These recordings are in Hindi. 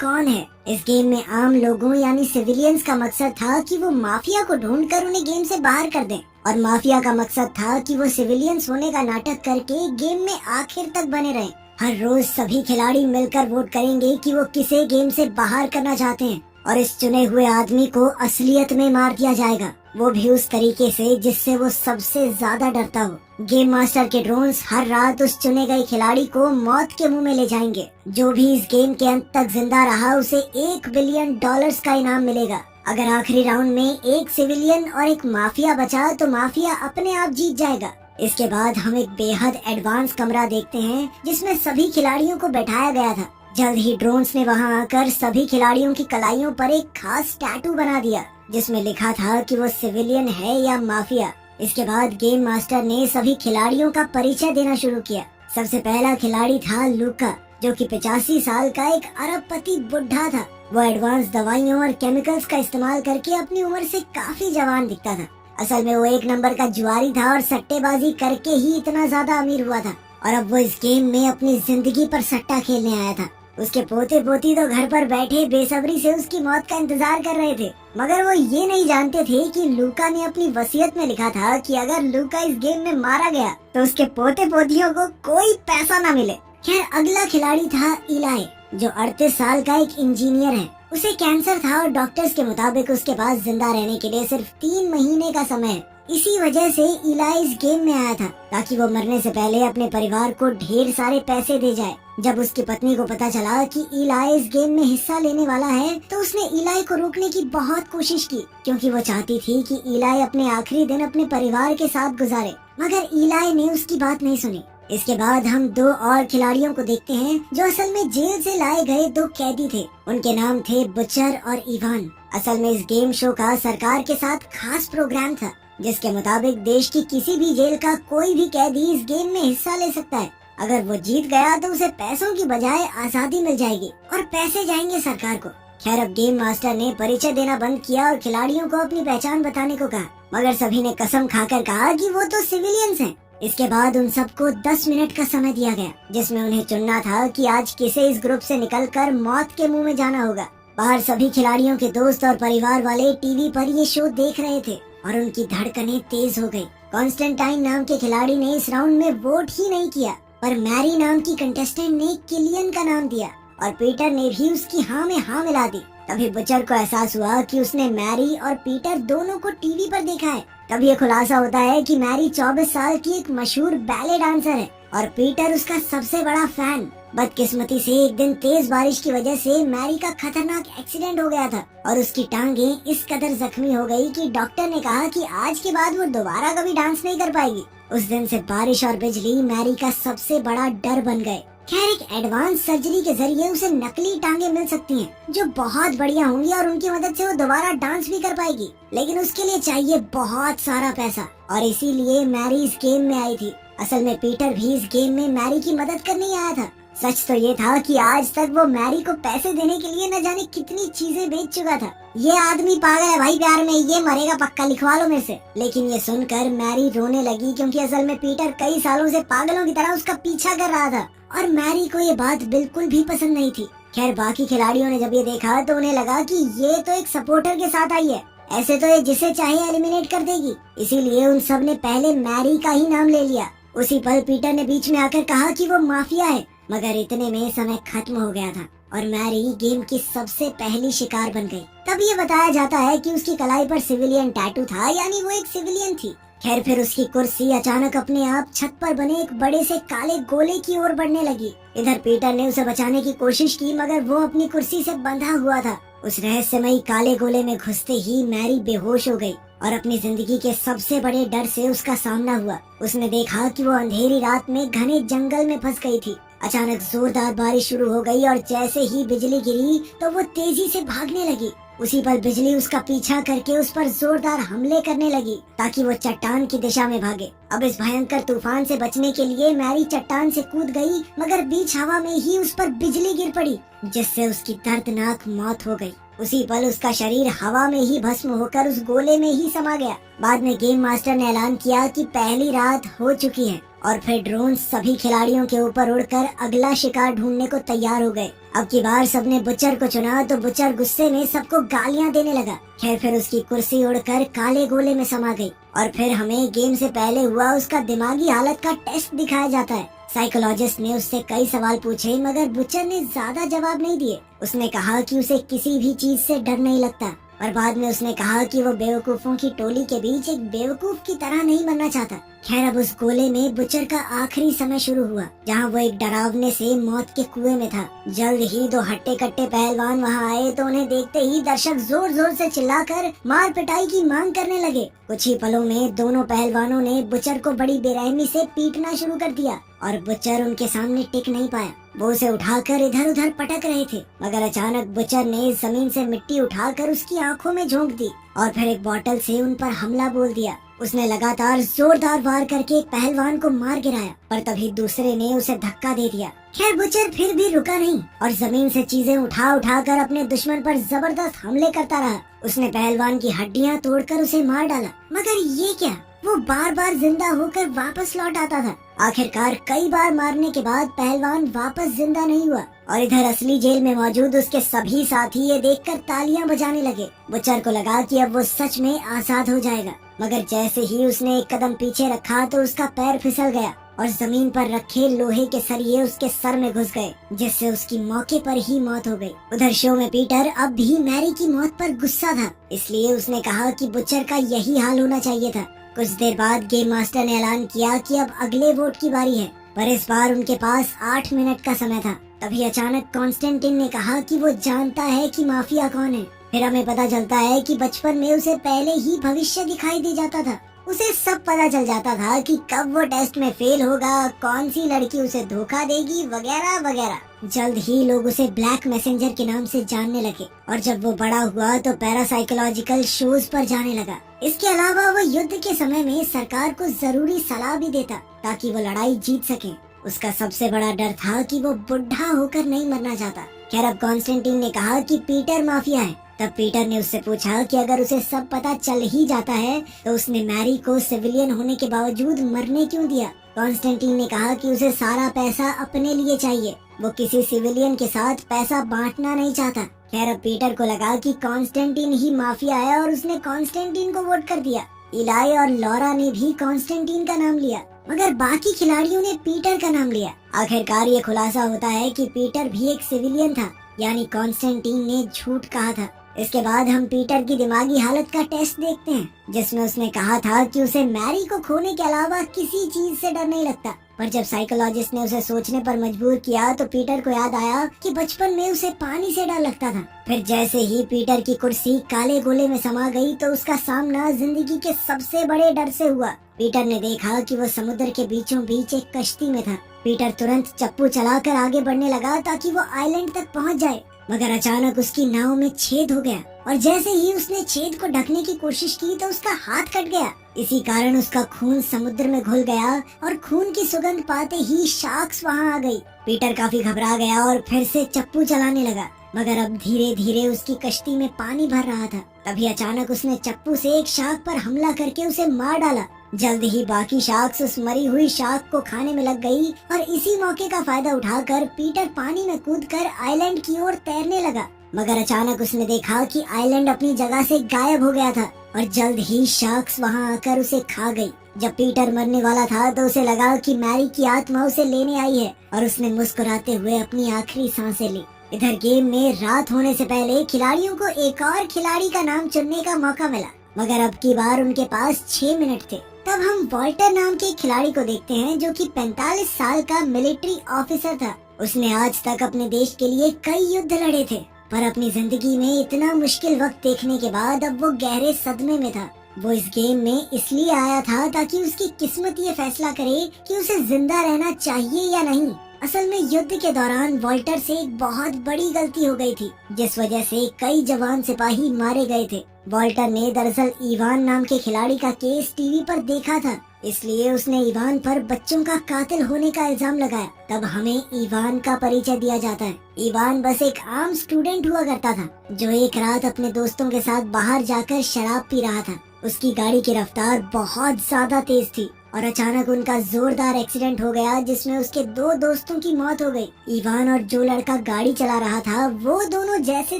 कौन है। इस गेम में आम लोगों यानी सिविलियंस का मकसद था कि वो माफिया को ढूंढकर उन्हें गेम से बाहर कर दें, और माफिया का मकसद था कि वो सिविलियंस होने का नाटक करके गेम में आखिर तक बने रहें। हर रोज सभी खिलाड़ी मिलकर वोट करेंगे कि वो किसे गेम से बाहर करना चाहते हैं, और इस चुने हुए आदमी को असलियत में मार दिया जाएगा, वो भी उस तरीके से जिससे वो सबसे ज्यादा डरता हो। गेम मास्टर के ड्रोन्स हर रात उस चुने गए खिलाड़ी को मौत के मुंह में ले जाएंगे। जो भी इस गेम के अंत तक जिंदा रहा उसे $1 बिलियन का इनाम मिलेगा। अगर आखिरी राउंड में एक सिविलियन और एक माफिया बचा तो माफिया अपने आप जीत जाएगा। इसके बाद हम एक बेहद एडवांस कमरा देखते हैं जिसमें सभी खिलाड़ियों को बैठाया गया था। जल्द ही ड्रोन्स ने वहां आकर सभी खिलाड़ियों की कलाइयों पर एक खास टैटू बना दिया जिसमें लिखा था कि वो सिविलियन है या माफिया। इसके बाद गेम मास्टर ने सभी खिलाड़ियों का परिचय देना शुरू किया। सबसे पहला खिलाड़ी था लूका, जो कि 85 साल का एक अरबपति बुढ़ा था। वो एडवांस दवाइयों और केमिकल्स का इस्तेमाल करके अपनी उम्र से काफी जवान दिखता था। असल में वो एक नंबर का जुआरी था और सट्टेबाजी करके ही इतना ज्यादा अमीर हुआ था, और अब वो इस गेम में अपनी जिंदगी पर सट्टा खेलने आया था। उसके पोते पोती तो घर पर बैठे बेसब्री से उसकी मौत का इंतजार कर रहे थे, मगर वो ये नहीं जानते थे कि लूका ने अपनी वसीयत में लिखा था कि अगर लूका इस गेम में मारा गया तो उसके पोते पोतियों को कोई पैसा न मिले। खैर, अगला खिलाड़ी था इलाई, जो 38 साल का एक इंजीनियर है। उसे कैंसर था और डॉक्टर्स के मुताबिक उसके पास जिंदा रहने के लिए सिर्फ 3 महीने का समय है। इसी वजह से इलाई इस गेम में आया था ताकि वो मरने से पहले अपने परिवार को ढेर सारे पैसे दे जाए। जब उसकी पत्नी को पता चला कि इलाई इस गेम में हिस्सा लेने वाला है तो उसने इलाई को रोकने की बहुत कोशिश की, क्योंकि वो चाहती थी कि इलाई अपने आखिरी दिन अपने परिवार के साथ गुजारे, मगर इलाई ने उसकी बात नहीं सुनी। इसके बाद हम 2 और खिलाड़ियों को देखते हैं जो असल में जेल से लाए गए 2 कैदी थे। उनके नाम थे बुचर और इवान। असल में इस गेम शो का सरकार के साथ खास प्रोग्राम था जिसके मुताबिक देश की किसी भी जेल का कोई भी कैदी इस गेम में हिस्सा ले सकता है। अगर वो जीत गया तो उसे पैसों की बजाय आजादी मिल जाएगी और पैसे जाएंगे सरकार को। खैर, अब गेम मास्टर ने परिचय देना बंद किया और खिलाड़ियों को अपनी पहचान बताने को कहा, मगर सभी ने कसम खाकर कहा कि वो तो सिविलियंस हैं। इसके बाद उन सबको 10 मिनट का समय दिया गया जिसमें उन्हें चुनना था कि आज किसे इस ग्रुप से निकलकर मौत के मुंह में जाना होगा। बाहर सभी खिलाड़ियों के दोस्त और परिवार वाले टीवी पर ये शो देख रहे थे और उनकी धड़कनें तेज हो गई। कॉन्स्टेंटाइन नाम के खिलाड़ी ने इस राउंड में वोट ही नहीं किया, पर मैरी नाम की कंटेस्टेंट ने किलियन का नाम दिया और पीटर ने भी उसकी हाँ में हाँ मिला दी। तभी बुचर को एहसास हुआ कि उसने मैरी और पीटर दोनों को टीवी पर देखा है। तब ये खुलासा होता है कि मैरी 24 साल की एक मशहूर बैले डांसर है और पीटर उसका सबसे बड़ा फैन। बदकिस्मती से एक दिन तेज बारिश की वजह से मैरी का खतरनाक एक्सीडेंट हो गया था और उसकी टांगें इस कदर जख्मी हो गई कि डॉक्टर ने कहा कि आज के बाद वो दोबारा कभी डांस नहीं कर पाएगी। उस दिन से बारिश और बिजली मैरी का सबसे बड़ा डर बन गए। खैर, एक एडवांस सर्जरी के जरिए उसे नकली टांगे मिल सकती हैं, जो बहुत बढ़िया होंगी और उनकी मदद से वो दोबारा डांस भी कर पाएगी, लेकिन उसके लिए चाहिए बहुत सारा पैसा, और इसीलिए मैरी इस गेम में आई थी। असल में पीटर भी इस गेम में मैरी की मदद करने ही आया था। सच तो ये था कि आज तक वो मैरी को पैसे देने के लिए न जाने कितनी चीजें बेच चुका था। ये आदमी पागल है भाई प्यार में, ये मरेगा पक्का, लिखवा लो मेरे से। लेकिन ये सुनकर मैरी रोने लगी, क्योंकि असल में पीटर कई सालों से पागलों की तरह उसका पीछा कर रहा था और मैरी को ये बात बिल्कुल भी पसंद नहीं थी। खैर, बाकी खिलाड़ियों ने जब ये देखा तो उन्हें लगा कि ये तो एक सपोर्टर के साथ आई है, ऐसे तो ये जिसे चाहे एलिमिनेट कर देगी, इसीलिए उन सब ने पहले मैरी का ही नाम ले लिया। उसी पल पीटर ने बीच में आकर कहा कि वो माफिया है, मगर इतने में समय खत्म हो गया था और मैरी गेम की सबसे पहली शिकार बन गई। तब ये बताया जाता है कि उसकी कलाई पर सिविलियन टैटू था, यानी वो एक सिविलियन थी। खैर, फिर उसकी कुर्सी अचानक अपने आप छत पर बने एक बड़े से काले गोले की ओर बढ़ने लगी। इधर पीटर ने उसे बचाने की कोशिश की, मगर वो अपनी कुर्सी से बंधा हुआ था। उस रहस्यमयी काले गोले में घुसते ही मैरी बेहोश हो गई और अपनी जिंदगी के सबसे बड़े डर से उसका सामना हुआ। उसने देखा कि वो अंधेरी रात में घने जंगल में फंस गई थी। अचानक जोरदार बारिश शुरू हो गई और जैसे ही बिजली गिरी तो वो तेजी से भागने लगी। उसी पर बिजली उसका पीछा करके उस पर जोरदार हमले करने लगी ताकि वो चट्टान की दिशा में भागे। अब इस भयंकर तूफान से बचने के लिए मैरी चट्टान से कूद गई, मगर बीच हवा में ही उस पर बिजली गिर पड़ी, जिससे उसकी दर्दनाक मौत हो गई। उसी पल उसका शरीर हवा में ही भस्म होकर उस गोले में ही समा गया। बाद में गेम मास्टर ने ऐलान किया कि पहली रात हो चुकी है और फिर ड्रोन सभी खिलाड़ियों के ऊपर उड़कर अगला शिकार ढूंढने को तैयार हो गए। अब की बार सबने बुचर को चुना तो बुचर गुस्से में सबको गालियां देने लगा। खैर फिर उसकी कुर्सी उड़कर काले गोले में समा गई और फिर हमें गेम से पहले हुआ उसका दिमागी हालत का टेस्ट दिखाया जाता है। साइकोलॉजिस्ट ने उससे कई सवाल पूछे मगर बुचर ने ज्यादा जवाब नहीं दिए। उसने कहा कि उसे किसी भी चीज से डर नहीं लगता और बाद में उसने कहा कि वो बेवकूफों की टोली के बीच एक बेवकूफ की तरह नहीं बनना चाहता। खैर अब उस गोले में बुचर का आखिरी समय शुरू हुआ जहां वो एक डरावने से मौत के कुएं में था। जल्द ही दो हट्टे कट्टे पहलवान वहां आए तो उन्हें देखते ही दर्शक जोर जोर से चिल्लाकर मार पिटाई की मांग करने लगे। कुछ ही पलों में दोनों पहलवानों ने बुचर को बड़ी बेरहमी से पीटना शुरू कर दिया और बुचर उनके सामने टिक नहीं पाया। वो उसे उठाकर इधर उधर पटक रहे थे मगर अचानक बुचर ने जमीन से मिट्टी उठाकर उसकी आंखों में झोंक दी और फिर एक बोतल से उन पर हमला बोल दिया। उसने लगातार जोरदार वार करके एक पहलवान को मार गिराया पर तभी दूसरे ने उसे धक्का दे दिया। खैर बुचर फिर भी रुका नहीं और जमीन से चीजें उठा उठा कर अपने दुश्मन पर जबरदस्त हमले करता रहा। उसने पहलवान की हड्डियां तोड़कर उसे मार डाला मगर ये क्या, वो बार बार जिंदा होकर वापस लौट आता था। आखिरकार कई बार मारने के बाद पहलवान वापस जिंदा नहीं हुआ और इधर असली जेल में मौजूद उसके सभी साथी ये देखकर तालियां बजाने लगे। बुचर को लगा कि अब वो सच में आजाद हो जाएगा मगर जैसे ही उसने एक कदम पीछे रखा तो उसका पैर फिसल गया और जमीन पर रखे लोहे के सरिये उसके सर में घुस गए जिससे उसकी मौके पर ही मौत हो गई। उधर शो में पीटर अब भी मैरी की मौत पर गुस्सा था, इसलिए उसने कहा कि बुचर का यही हाल होना चाहिए था। कुछ देर बाद गेम मास्टर ने ऐलान किया कि अब अगले वोट की बारी है पर इस बार उनके पास 8 मिनट का समय था। तभी अचानक कॉन्स्टेंटिन ने कहा कि वो जानता है कि माफिया कौन है। फिर हमें पता चलता है कि बचपन में उसे पहले ही भविष्य दिखाई दे जाता था। उसे सब पता चल जाता था कि कब वो टेस्ट में फेल होगा, कौन सी लड़की उसे धोखा देगी वगैरह वगैरह। जल्द ही लोग उसे ब्लैक मैसेंजर के नाम से जानने लगे और जब वो बड़ा हुआ तो पैरासाइकोलॉजिकल शोज पर जाने लगा। इसके अलावा वो युद्ध के समय में सरकार को जरूरी सलाह भी देता ताकि वो लड़ाई जीत सके। उसका सबसे बड़ा डर था कि वो बुढ़ा होकर नहीं मरना चाहता। खैर अब कॉन्स्टेंटिन ने कहा कि पीटर माफिया है। तब पीटर ने उससे पूछा कि अगर उसे सब पता चल ही जाता है तो उसने मैरी को सिविलियन होने के बावजूद मरने क्यों दिया। कॉन्स्टेंटिन ने कहा कि उसे सारा पैसा अपने लिए चाहिए, वो किसी सिविलियन के साथ पैसा बांटना नहीं चाहता। खैर अब पीटर को लगा कि कॉन्स्टेंटिन ही माफिया है और उसने कॉन्स्टेंटिन को वोट कर दिया। इलाई और लॉरा ने भी कॉन्स्टेंटिन का नाम लिया मगर बाकी खिलाड़ियों ने पीटर का नाम लिया। आखिरकार ये खुलासा होता है कि पीटर भी एक सिविलियन था, यानी कॉन्स्टेंटिन ने झूठ कहा था। इसके बाद हम पीटर की दिमागी हालत का टेस्ट देखते हैं जिसमें उसने कहा था कि उसे मैरी को खोने के अलावा किसी चीज से डर नहीं लगता। पर जब साइकोलॉजिस्ट ने उसे सोचने पर मजबूर किया तो पीटर को याद आया कि बचपन में उसे पानी से डर लगता था। फिर जैसे ही पीटर की कुर्सी काले गोले में समा गई तो उसका सामना जिंदगी के सबसे बड़े डर से हुआ। पीटर ने देखा कि वो समुद्र के बीचों बीच एक कश्ती में था। पीटर तुरंत चप्पू चलाकर आगे बढ़ने लगा ताकि वो आइलैंड तक पहुंच जाए मगर अचानक उसकी नाव में छेद हो गया और जैसे ही उसने छेद को ढकने की कोशिश की तो उसका हाथ कट गया। इसी कारण उसका खून समुद्र में घुल गया और खून की सुगंध पाते ही शार्क्स वहां आ गई। पीटर काफी घबरा गया और फिर से चप्पू चलाने लगा मगर अब धीरे धीरे उसकी कश्ती में पानी भर रहा था। तभी अचानक उसने चप्पू से एक शार्क पर हमला करके उसे मार डाला। जल्द ही बाकी शार्क्स उस मरी हुई शार्क को खाने में लग गई और इसी मौके का फायदा उठाकर पीटर पानी में कूदकर आइलैंड की ओर तैरने लगा मगर अचानक उसने देखा कि आइलैंड अपनी जगह से गायब हो गया था और जल्द ही शार्क्स वहां आकर उसे खा गई। जब पीटर मरने वाला था तो उसे लगा कि मैरी की आत्मा उसे लेने आई है और उसने मुस्कुराते हुए अपनी आखिरी सांसें ली। इधर गेम में रात होने से पहले खिलाड़ियों को एक और खिलाड़ी का नाम चुनने का मौका मिला मगर अब की बार उनके पास 6 मिनट थे। तब हम वॉल्टर नाम के खिलाड़ी को देखते हैं जो कि 45 साल का मिलिट्री ऑफिसर था। उसने आज तक अपने देश के लिए कई युद्ध लड़े थे पर अपनी जिंदगी में इतना मुश्किल वक्त देखने के बाद अब वो गहरे सदमे में था। वो इस गेम में इसलिए आया था ताकि उसकी किस्मत ये फैसला करे कि उसे जिंदा रहना चाहिए या नहीं। असल में युद्ध के दौरान वॉल्टर से एक बहुत बड़ी गलती हो गई थी जिस वजह से कई जवान सिपाही मारे गए थे। वॉल्टर ने दरअसल इवान नाम के खिलाड़ी का केस टीवी पर देखा था, इसलिए उसने इवान पर बच्चों का कातिल होने का इल्जाम लगाया। तब हमें इवान का परिचय दिया जाता है। इवान बस एक आम स्टूडेंट हुआ करता था जो एक रात अपने दोस्तों के साथ बाहर जाकर शराब पी रहा था। उसकी गाड़ी की रफ्तार बहुत ज्यादा तेज थी और अचानक उनका जोरदार एक्सीडेंट हो गया जिसमें उसके दो दोस्तों की मौत हो गई। इवान और जो लड़का गाड़ी चला रहा था वो दोनों जैसे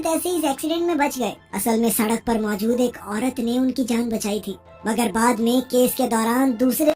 तैसे इस एक्सीडेंट में बच गए। असल में सड़क पर मौजूद एक औरत ने उनकी जान बचाई थी, मगर बाद में केस के दौरान दूसरे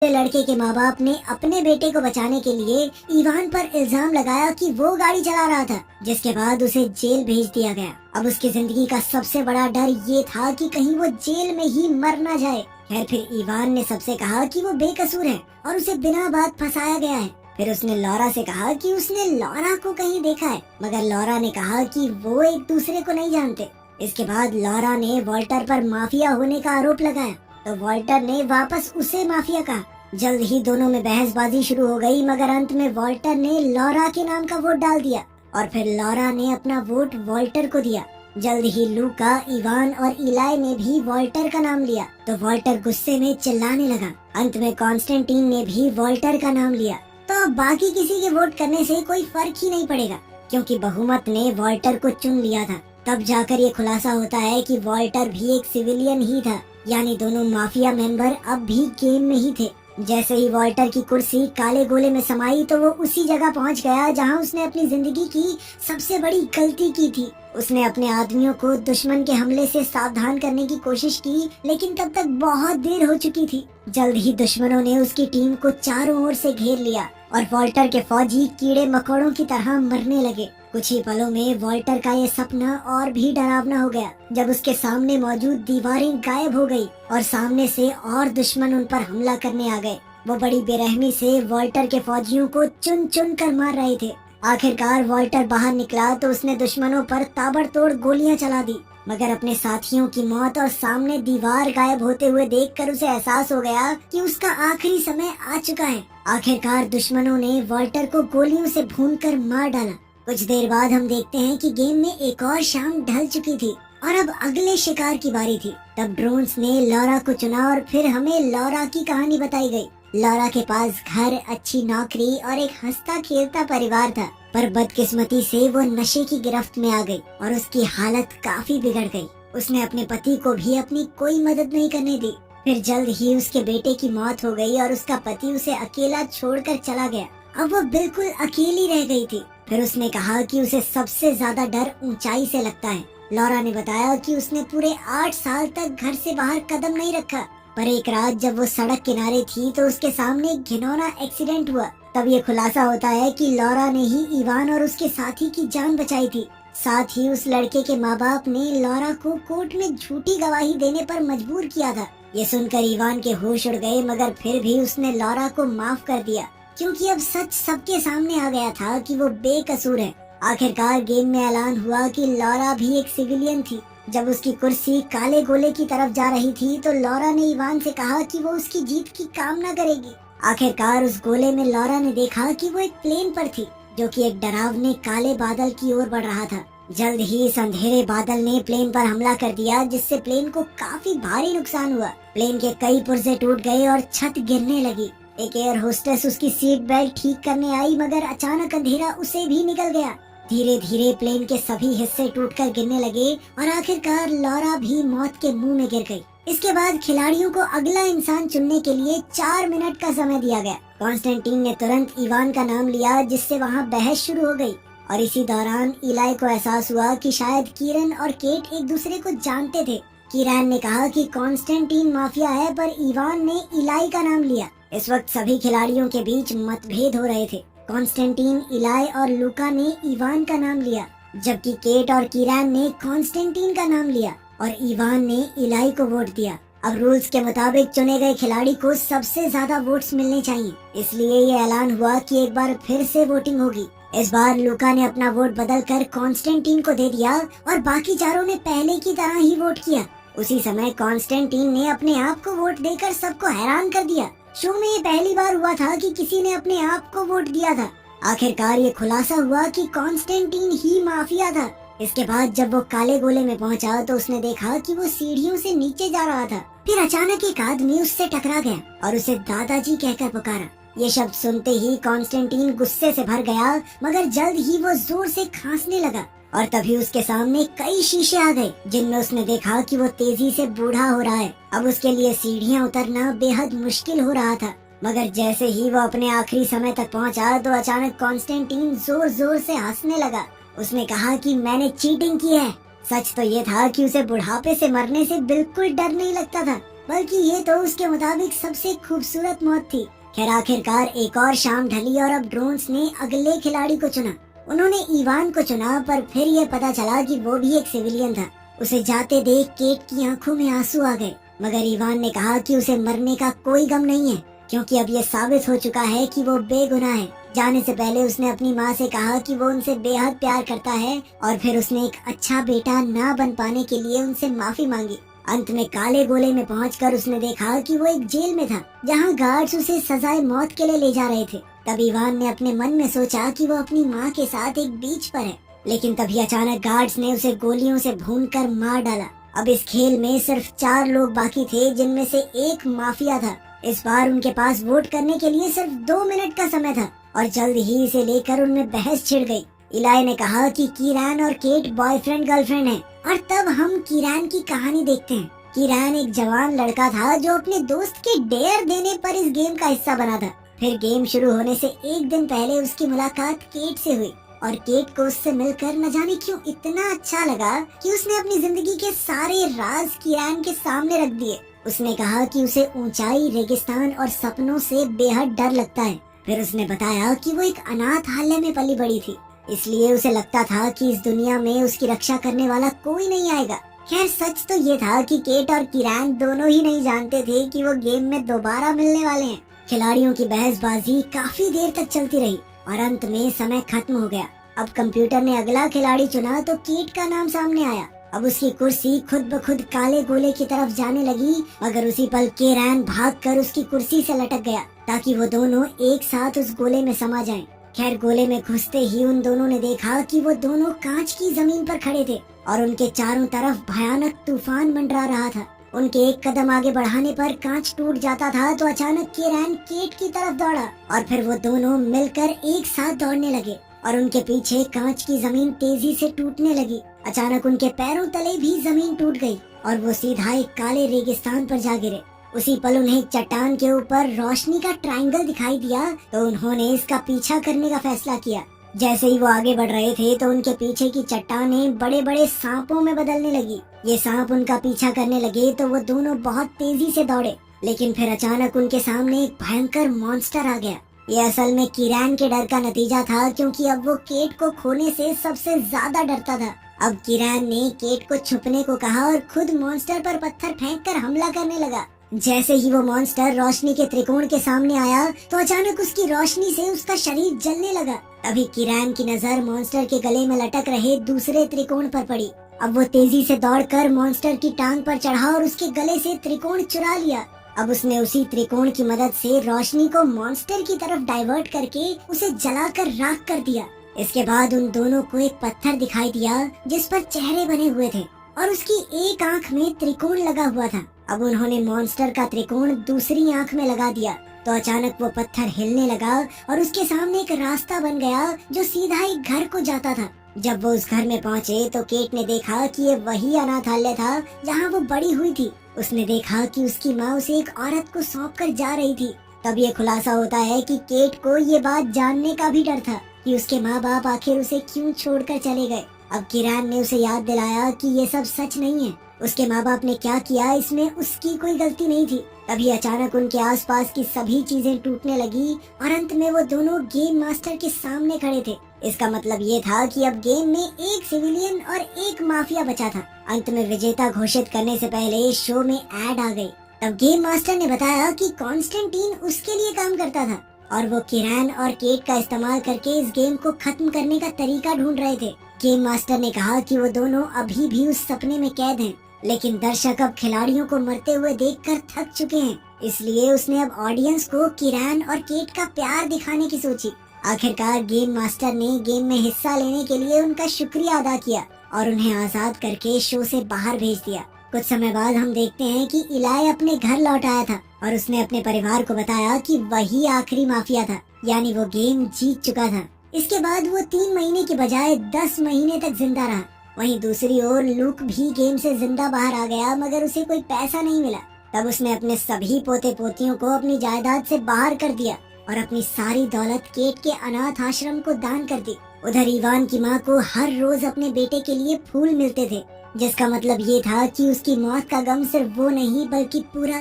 लड़के के माँ बाप ने अपने बेटे को बचाने के लिए इवान पर इल्जाम लगाया कि वो गाड़ी चला रहा था, जिसके बाद उसे जेल भेज दिया गया। अब उसकी जिंदगी का सबसे बड़ा डर ये था कि कहीं वो जेल में ही मर ना जाए। खैर फिर इवान ने सबसे कहा कि वो बेकसूर है और उसे बिना बात फंसाया गया है। फिर उसने लॉरा से कहा कि उसने लॉरा को कहीं देखा है, मगर लॉरा ने कहा कि वो एक दूसरे को नहीं जानते। इसके बाद लॉरा ने वॉल्टर पर माफिया होने का आरोप लगाया तो वॉल्टर ने वापस उसे माफिया कहा। जल्द ही दोनों में बहसबाजी शुरू हो गई, मगर अंत में वॉल्टर ने लॉरा के नाम का वोट डाल दिया और फिर लॉरा ने अपना वोट वॉल्टर को दिया। जल्द ही लूका, इवान और इलाई ने भी वॉल्टर का नाम लिया तो वॉल्टर गुस्से में चिल्लाने लगा। अंत में कॉन्स्टेंटीन ने भी वॉल्टर का नाम लिया। तो अब बाकी किसी के वोट करने से कोई फर्क ही नहीं पड़ेगा, क्योंकि बहुमत ने वॉल्टर को चुन लिया था। तब जाकर ये खुलासा होता है कि वॉल्टर भी एक सिविलियन ही था, यानी दोनों माफिया मेंबर अब भी गेम में ही थे। जैसे ही वॉल्टर की कुर्सी काले गोले में समाई तो वो उसी जगह पहुंच गया जहां उसने अपनी जिंदगी की सबसे बड़ी गलती की थी। उसने अपने आदमियों को दुश्मन के हमले से सावधान करने की कोशिश की, लेकिन तब तक बहुत देर हो चुकी थी। जल्द ही दुश्मनों ने उसकी टीम को चारों ओर से घेर लिया और वॉल्टर के फौजी कीड़े मकोड़ों की तरह मरने लगे। कुछ ही पलों में वॉल्टर का ये सपना और भी डरावना हो गया जब उसके सामने मौजूद दीवारें गायब हो गई और सामने से और दुश्मन उन पर हमला करने आ गए। वो बड़ी बेरहमी से वॉल्टर के फौजियों को चुन चुन कर मार रहे थे। आखिरकार वॉल्टर बाहर निकला तो उसने दुश्मनों पर ताबड़तोड़ गोलियां चला दी, मगर अपने साथियों की मौत और सामने दीवार गायब होते हुए देखकर उसे एहसास हो गया कि उसका आखिरी समय आ चुका है। आखिरकार दुश्मनों ने वॉल्टर को गोलियों से भूनकर मार डाला। कुछ देर बाद हम देखते हैं कि गेम में एक और शाम ढल चुकी थी और अब अगले शिकार की बारी थी। तब ड्रोन्स ने लॉरा को चुना और फिर हमें लॉरा की कहानी बताई गई। लॉरा के पास घर, अच्छी नौकरी और एक हंसता खेलता परिवार था, पर बदकिस्मती से वो नशे की गिरफ्त में आ गई और उसकी हालत काफी बिगड़ गई। उसने अपने पति को भी अपनी कोई मदद नहीं करने दी। फिर जल्द ही उसके बेटे की मौत हो गई और उसका पति उसे अकेला छोड़कर चला गया। अब वो बिल्कुल अकेली रह गई थी। फिर उसने कहा कि उसे सबसे ज्यादा डर ऊंचाई से लगता है। लॉरा ने बताया कि उसने पूरे 8 साल तक घर से बाहर कदम नहीं रखा, पर एक रात जब वो सड़क किनारे थी तो उसके सामने एक घिनौना एक्सीडेंट हुआ। तब ये खुलासा होता है कि लॉरा ने ही इवान और उसके साथी की जान बचाई थी। साथ ही उस लड़के के माँ बाप ने लॉरा को कोर्ट में झूठी गवाही देने पर मजबूर किया था। ये सुनकर इवान के होश उड़ गए, मगर फिर भी उसने लॉरा को माफ कर दिया, क्योंकि अब सच सबके सामने आ गया था कि वो बेकसूर है। आखिरकार गेम में ऐलान हुआ कि लॉरा भी एक सिविलियन थी। जब उसकी कुर्सी काले गोले की तरफ जा रही थी तो लॉरा ने इवान से कहा कि वो उसकी जीत की कामना करेगी। आखिरकार उस गोले में लॉरा ने देखा कि वो एक प्लेन पर थी, जो कि एक डरावने काले बादल की ओर बढ़ रहा था। जल्द ही इस अंधेरे बादल ने प्लेन पर हमला कर दिया, जिससे प्लेन को काफी भारी नुकसान हुआ। प्लेन के कई पुर्जे टूट गए और छत गिरने लगी। एक एयर होस्टेस उसकी सीट बेल्ट ठीक करने आई, मगर अचानक अंधेरा उसे भी निकल गया। धीरे धीरे प्लेन के सभी हिस्से टूटकर गिरने लगे और आखिरकार लॉरा भी मौत के मुंह में गिर गई। इसके बाद खिलाड़ियों को अगला इंसान चुनने के लिए 4 मिनट का समय दिया गया। कॉन्स्टेंटीन ने तुरंत इवान का नाम लिया, जिससे वहाँ बहस शुरू हो गई और इसी दौरान इलाई को एहसास हुआ कि शायद कीरन और केट एक दूसरे को जानते थे। कीरन ने कहा कि कॉन्स्टेंटीन माफिया है, पर इवान ने इलाई का नाम लिया। इस वक्त सभी खिलाड़ियों के बीच मतभेद हो रहे थे। कॉन्स्टेंटीन, इलाई और लूका ने इवान का नाम लिया, जबकि केट और कीरन ने कॉन्स्टेंटीन का नाम लिया और इवान ने इलाई को वोट दिया। अब रूल्स के मुताबिक चुने गए खिलाड़ी को सबसे ज्यादा वोट्स मिलने चाहिए, इसलिए ये ऐलान हुआ कि एक बार फिर से वोटिंग होगी। इस बार लूका ने अपना वोट बदलकर कॉन्स्टेंटीन को दे दिया और बाकी चारों ने पहले की तरह ही वोट किया। उसी समय कॉन्स्टेंटीन ने अपने आप को वोट देकर सबको हैरान कर दिया। शो में ये पहली बार हुआ था कि किसी ने अपने आप को वोट दिया था। आखिरकार ये खुलासा हुआ कि कॉन्स्टेंटीन ही माफिया था। इसके बाद जब वो काले गोले में पहुंचा तो उसने देखा कि वो सीढ़ियों से नीचे जा रहा था। फिर अचानक एक आदमी उससे टकरा गया और उसे दादाजी कहकर पुकारा। ये शब्द सुनते ही कॉन्स्टेंटीन गुस्से से भर गया, मगर जल्द ही वो जोर से खांसने लगा। और तभी उसके सामने कई शीशे आ गए जिनमें उसने देखा कि वो तेजी से बूढ़ा हो रहा है। अब उसके लिए सीढ़ियाँ उतरना बेहद मुश्किल हो रहा था। मगर जैसे ही वो अपने आखिरी समय तक पहुंचा तो अचानक कॉन्स्टेंटीन जोर जोर से हंसने लगा। उसने कहा कि मैंने चीटिंग की है। सच तो ये था कि उसे बुढ़ापे से मरने से बिल्कुल डर नहीं लगता था, बल्कि ये तो उसके मुताबिक सबसे खूबसूरत मौत थी। खैर आखिरकार एक और शाम ढली और अब ड्रोन्स ने अगले खिलाड़ी को चुना। उन्होंने इवान को चुना, पर फिर ये पता चला कि वो भी एक सिविलियन था। उसे जाते देख केट की आंखों में आंसू आ गए, मगर इवान ने कहा कि उसे मरने का कोई गम नहीं है, क्योंकि अब ये साबित हो चुका है कि वो बेगुनाह है। जाने से पहले उसने अपनी माँ से कहा कि वो उनसे बेहद प्यार करता है, और फिर उसने एक अच्छा बेटा ना बन पाने के लिए उनसे माफी मांगी। अंत में काले गोले में पहुंचकर उसने देखा कि वो एक जेल में था, जहां गार्ड्स उसे सजाए मौत के लिए ले जा रहे थे। तब इवान ने अपने मन में सोचा कि वो अपनी माँ के साथ एक बीच पर है, लेकिन तभी अचानक गार्ड्स ने उसे गोलियों से भूनकर मार डाला। अब इस खेल में सिर्फ 4 लोग बाकी थे, जिनमें से एक माफिया था। इस बार उनके पास वोट करने के लिए सिर्फ 2 मिनट का समय था, और जल्द ही इसे लेकर उनमें बहस छिड़ गई। इलाई ने कहा कि कीरान और केट बॉयफ्रेंड गर्लफ्रेंड हैं, और तब हम कीरान की कहानी देखते हैं। कीरान एक जवान लड़का था जो अपने दोस्त के डेयर देने पर इस गेम का हिस्सा बना था। फिर गेम शुरू होने से एक दिन पहले उसकी मुलाकात केट से हुई, और केट को उससे मिलकर न जाने क्यों इतना अच्छा लगा कि उसने अपनी जिंदगी के सारे राज कीरान के सामने रख दिए। उसने कहा कि उसे ऊंचाई, रेगिस्तान और सपनों से बेहद डर लगता है। फिर उसने बताया कि वो एक अनाथालय में पली बड़ी थी, इसलिए उसे लगता था कि इस दुनिया में उसकी रक्षा करने वाला कोई नहीं आएगा। खैर सच तो ये था कि केट और कीरान दोनों ही नहीं जानते थे कि वो गेम में दोबारा मिलने वाले हैं। खिलाड़ियों की बहसबाजी काफी देर तक चलती रही, और अंत में समय खत्म हो गया। अब कंप्यूटर ने अगला खिलाड़ी चुना तो केट का नाम सामने आया। अब उसकी कुर्सी खुद ब खुद काले गोले की तरफ जाने लगी, मगर उसी पल कीरान भागकर उसकी कुर्सी से लटक गया, ताकि वो दोनों एक साथ उस गोले में समा जाएं। खैर गोले में घुसते ही उन दोनों ने देखा कि वो दोनों कांच की जमीन पर खड़े थे, और उनके चारों तरफ भयानक तूफान मंडरा रहा था। उनके एक कदम आगे बढ़ाने पर कांच टूट जाता था तो अचानक कीरान केट की तरफ दौड़ा, और फिर वो दोनों मिलकर एक साथ दौड़ने लगे, और उनके पीछे कांच की जमीन तेजी से टूटने लगी। अचानक उनके पैरों तले भी जमीन टूट गई, और वो सीधा एक काले रेगिस्तान पर जा गिरे। उसी पल उन्हें एक चट्टान के ऊपर रोशनी का ट्रायंगल दिखाई दिया, तो उन्होंने इसका पीछा करने का फैसला किया। जैसे ही वो आगे बढ़ रहे थे तो उनके पीछे की चट्टानें बड़े बड़े सांपों में बदलने लगी। ये सांप उनका पीछा करने लगे तो वो दोनों बहुत तेजी से दौड़े, लेकिन फिर अचानक उनके सामने एक भयंकर मॉन्स्टर आ गया। ये असल में कीरान के डर का नतीजा था, क्योंकि अब वो केट को खोने से सबसे ज्यादा डरता था। अब कीरान ने केट को छुपने को कहा और खुद मॉन्स्टर पर पत्थर फेंककर हमला करने लगा। जैसे ही वो मॉन्स्टर रोशनी के त्रिकोण के सामने आया तो अचानक उसकी रोशनी से उसका शरीर जलने लगा। तभी कीरान की नजर मॉन्स्टर के गले में लटक रहे दूसरे त्रिकोण पर पड़ी। अब वो तेजी से दौड़कर मॉन्स्टर की टांग पर चढ़ा और उसके गले से त्रिकोण चुरा लिया। अब उसने उसी त्रिकोण की मदद से रोशनी को मॉन्स्टर की तरफ डाइवर्ट करके उसे जलाकर राख कर दिया। इसके बाद उन दोनों को एक पत्थर दिखाई दिया जिस पर चेहरे बने हुए थे, और उसकी एक आंख में त्रिकोण लगा हुआ था। अब उन्होंने मॉन्स्टर का त्रिकोण दूसरी आंख में लगा दिया, तो अचानक वो पत्थर हिलने लगा और उसके सामने एक रास्ता बन गया जो सीधा एक घर को जाता था। जब वो उस घर में पहुँचे तो केट ने देखा कि ये वही अनाथालय था जहाँ वो बड़ी हुई थी। उसने देखा कि उसकी माँ उसे एक औरत को सौंप कर जा रही थी। तब ये खुलासा होता है कि केट को ये बात जानने का भी डर था कि उसके माँ बाप आखिर उसे क्यों छोड़कर चले गए। अब कीरान ने उसे याद दिलाया कि ये सब सच नहीं है। उसके माँ बाप ने क्या किया इसमें उसकी कोई गलती नहीं थी। तभी अचानक उनके आसपास की सभी चीजें टूटने लगी, और अंत में वो दोनों गेम मास्टर के सामने खड़े थे। इसका मतलब ये था कि अब गेम में एक सिविलियन और एक माफिया बचा था। अंत में विजेता घोषित करने से पहले शो में ऐड आ गई। तब गेम मास्टर ने बताया कि कॉन्स्टेंटीन उसके लिए काम करता था, और वो कीरान और केट का इस्तेमाल करके इस गेम को खत्म करने का तरीका ढूंढ रहे थे। गेम मास्टर ने कहा कि वो दोनों अभी भी उस सपने में कैद हैं, लेकिन दर्शक अब खिलाड़ियों को मरते हुए देखकर थक चुके हैं, इसलिए उसने अब ऑडियंस को कीरान और केट का प्यार दिखाने की सोची। आखिरकार गेम मास्टर ने गेम में हिस्सा लेने के लिए उनका शुक्रिया अदा किया और उन्हें आजाद करके शो से बाहर भेज दिया। कुछ समय बाद हम देखते हैं कि इलाई अपने घर लौट आया था, और उसने अपने परिवार को बताया कि वही आखिरी माफिया था, यानी वो गेम जीत चुका था। इसके बाद वो 3 महीने की बजाय 10 महीने तक जिंदा रहा। वहीं दूसरी ओर लूक भी गेम से जिंदा बाहर आ गया, मगर उसे कोई पैसा नहीं मिला। तब उसने अपने सभी पोते पोतियों को अपनी जायदाद से बाहर कर दिया और अपनी सारी दौलत केट के अनाथ आश्रम को दान कर दी। उधर इवान की माँ को हर रोज अपने बेटे के लिए फूल मिलते थे, जिसका मतलब ये था कि उसकी मौत का गम सिर्फ वो नहीं बल्कि पूरा